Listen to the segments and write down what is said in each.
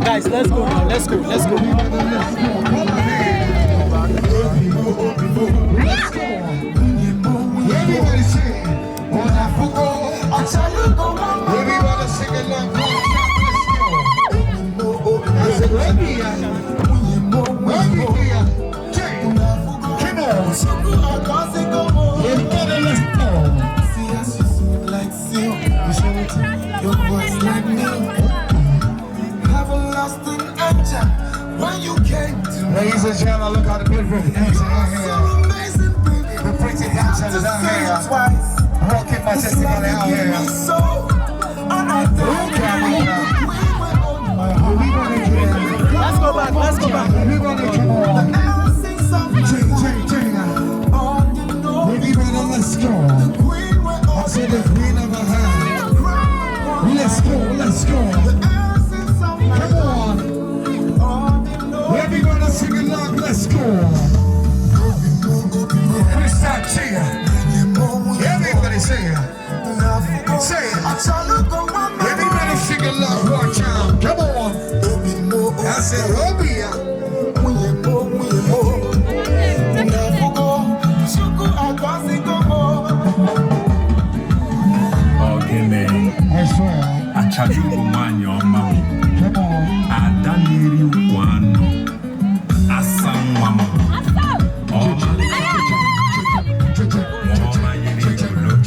Guys, let's go now. Let's go. Let's go. Everybody sing. Everybody sing along. Let's go. Your voice like me. Haven't lost an answer when you came to me. Ladies and gentlemen, look how the beautiful dancers are here. The pretty dancers are here. Rocking my testimony out here. Let's go back. Let's go back. Everybody, let's go. I said the queen of a hand. Let's go, let's go. Come on. Everybody sing along, let's go. Crystal cheer. Everybody say it. Say it. Everybody sing along, watch out. Come on. I said, Robia. Achaji umanya omamu adaniri wano asamwamu oma yiri julo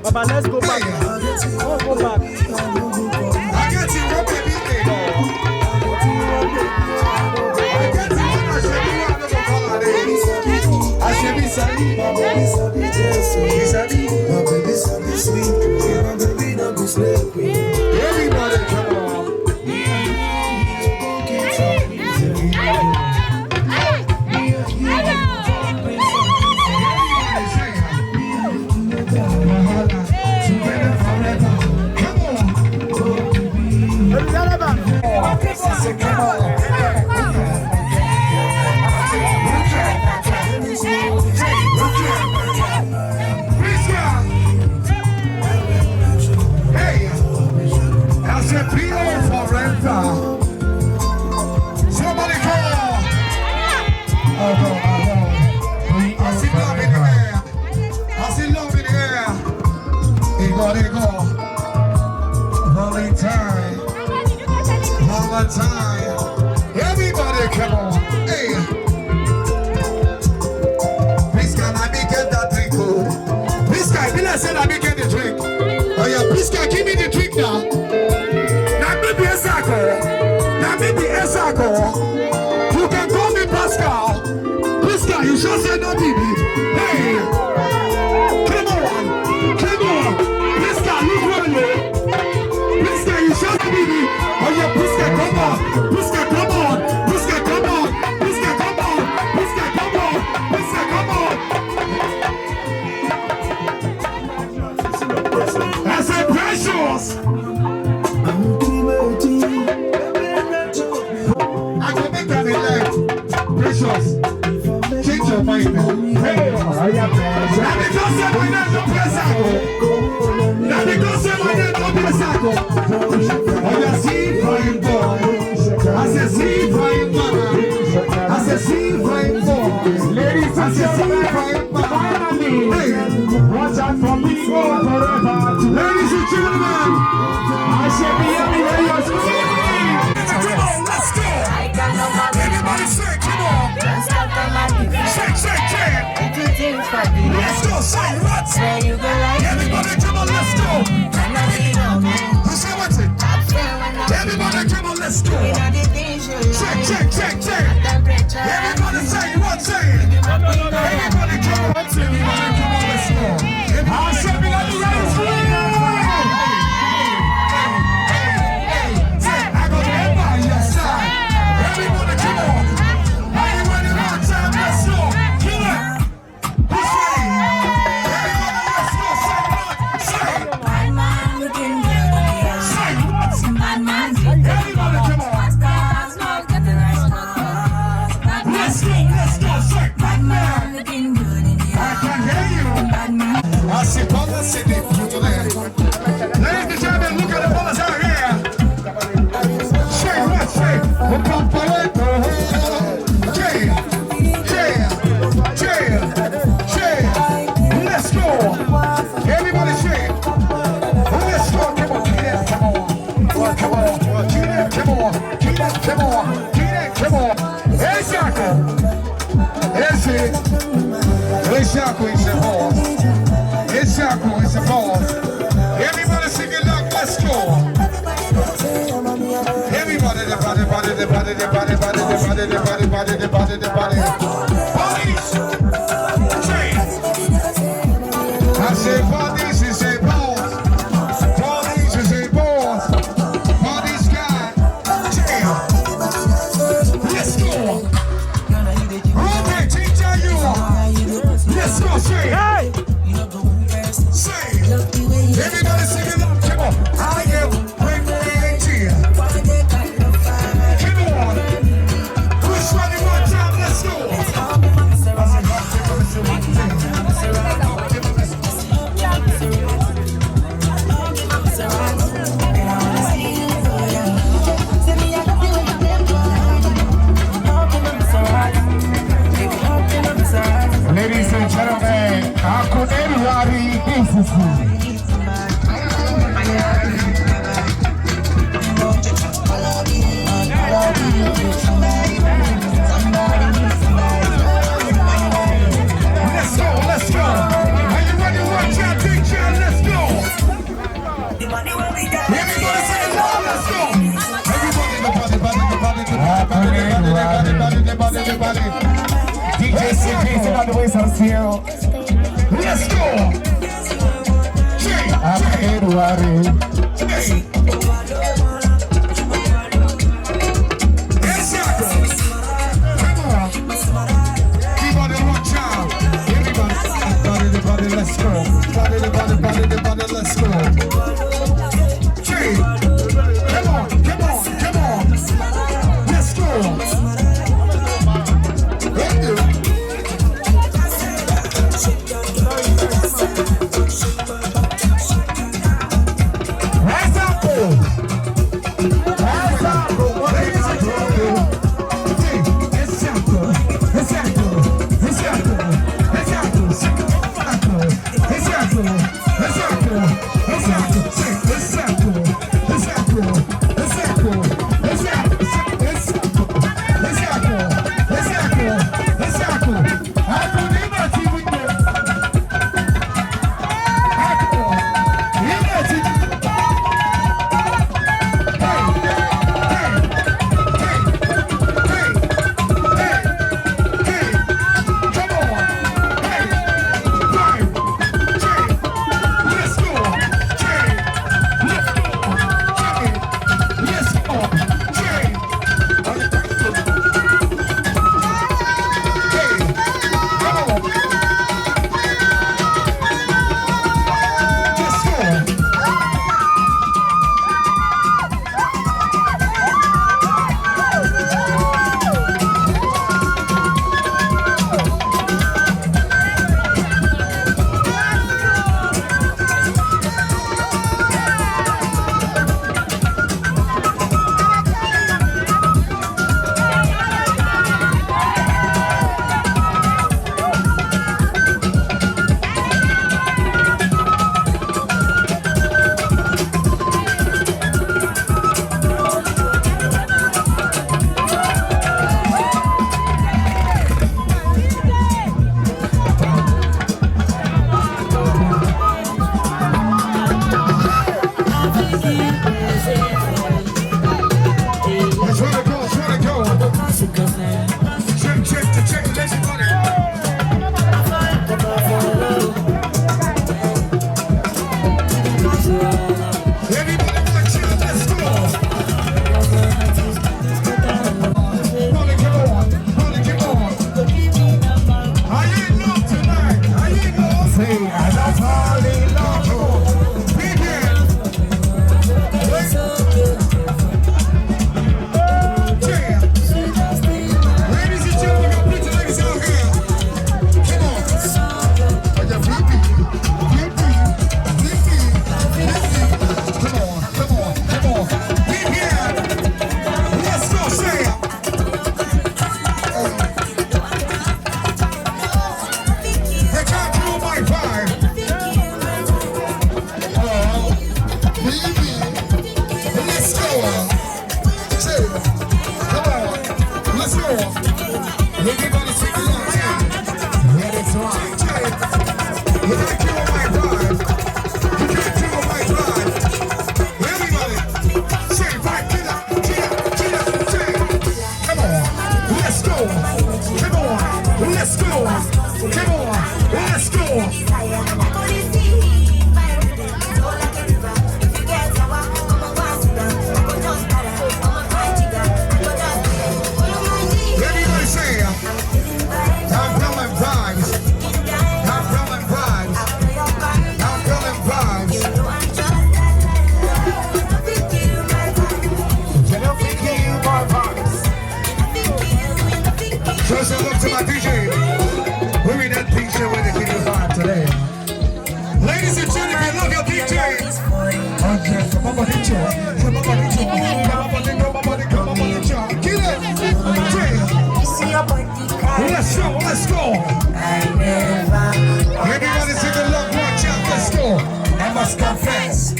Baba, let's go back. Let's go back. I got you, one baby. I got you, one baby. Everybody come on. Time. Everybody come on. Hey. Please can I get that drink cold? Please can I said I get the drink. Oh yeah, please can give me the drink now. Now maybe a circle. Now maybe a circle. You can call me Pascal. Please can you should say no baby. Hey. Come on. Come on. Please can look one way. Please can you should say baby. Oh yeah, please can come on. Please can come on. Please can come on. Please can come on. Please can come on. Please can come on. I said precious. I can make that elect. Precious. Change your mind now. Hey, now because say my name no Pesaco. Now because say my name no Pesaco. Oh yeah, see fine boy. I said see fine mama. I said see fine boy. Ladies, I said see fine mama. Hey, watch out for me forever. Ladies and gentlemen, I said be everywhere you're screaming. Come on, let's go. Everybody say, come on. Say, say, say. Let's go, say what? Everybody come on, let's go. Who say what's it? Everybody come on, let's go. Check, check, check, check. Everybody say what, say it. Everybody come on, let's go. Everybody come on, let's go. I said we got the right scream. I got the head by your side. Everybody come on. Are you ready one time? Let's go. Kill it. Who's ready? Everybody, let's go. Say what? Say it. Say what? Everybody come on. Let's go, say bad man. I can hear you. I see Paula's city today. Ladies and gentlemen, look at the Paula's out here. Say what, say. We'll come for it. Jail, jail, jail, jail. Let's go. Everybody say. Let's go. Come on, get it, come on. Come on, get it, come on. Get it, come on. Get it, come on. Exactly. Esse Chaco is the boss. It's Chaco is the boss. Everybody sing it like let's go. Everybody, the body, the body, the body, the body, the body, the body, the body, the body. Bodies. I say bodies is a boss. Bodies is a boss. Bodies guy. Let's go. Okay, teacher, you. Let's go, say. Hey. Say. Everybody sing it up. Come on. I am bring the cheer. Come on. Who's ready one time? Let's go. Ladies and gentlemen, Akuneri Ifufu. Let's go, let's go. Are you ready? Watch out, big jam, let's go. Everybody sing it loud, let's go. Everybody, the body. DJ CP, on the way, so still. Let's go. I'm Edward. Let's go. Body, let's go. Jay, come on. Let's go. Let's go. Everybody sing the love one chant. Let's go. I must confess.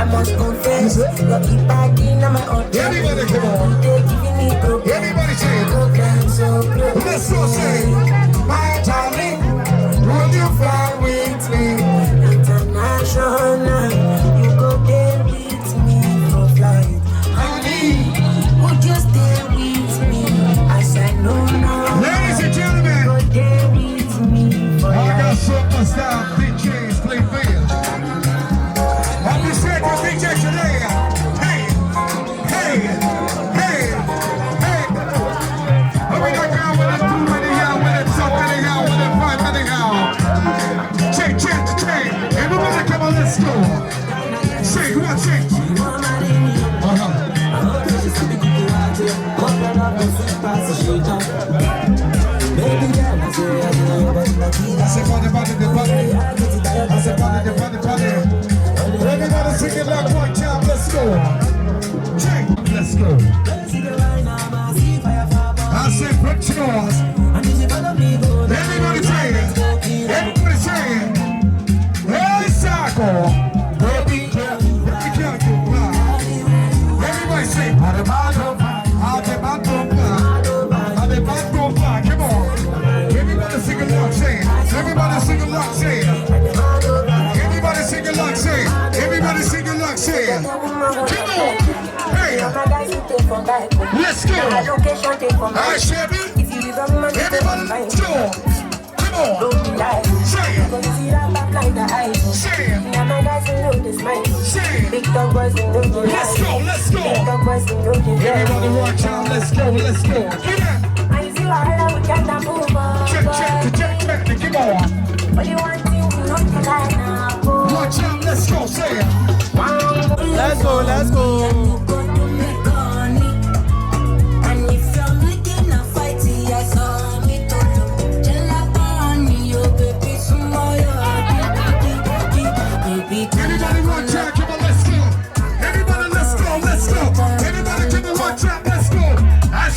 I must confess. Everybody come on. Everybody say it. Let's go say it. My darling, will you fly with me? International, you go there with me for flight. I let's go. I said, put yours. Everybody say it. Everybody say it. Hey, Sako. Everybody say, come on. Everybody sing along, say it. Everybody sing along, say it. Everybody sing along, say it. Everybody sing along, say it. Come on. Hey. Let's go. All right, Chevy. Everybody, let's go. Come on. Say it. Say it. Say it. Let's go, let's go. Everybody watch out, let's go, let's go. Get up. Check, come on. Watch out, let's go, say it. Let's go, let's go. Everybody watch out, come on, let's go. Everybody, let's go, let's go. Everybody, come on, watch out, let's go. I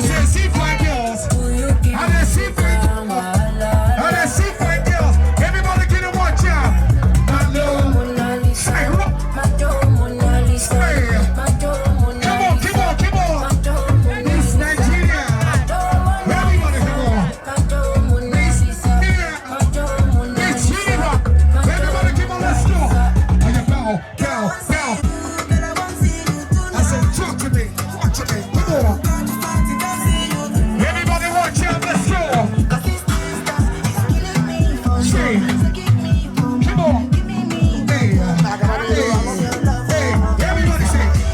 said, see fine girls. I didn't see fine girls. I didn't see fine girls. Everybody, get and watch out. Say, come on. It's Nigeria. Everybody, come on. It's Geneva. Everybody, come on, let's go. I got bow. I said, talk to me. Watch me. Come on. Everybody, watch out. Let's go. Say, come on. Hey, everybody say,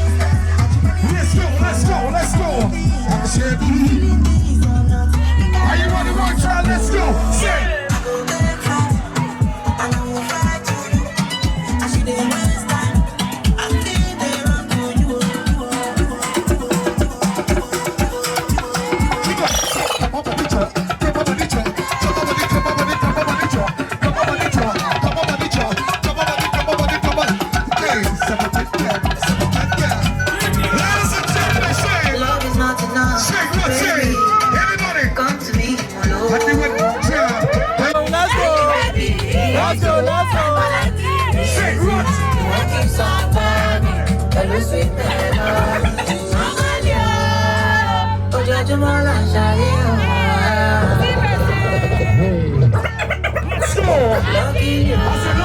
let's go. I said, are you ready to watch out? Let's go. Say. Let's go. I said,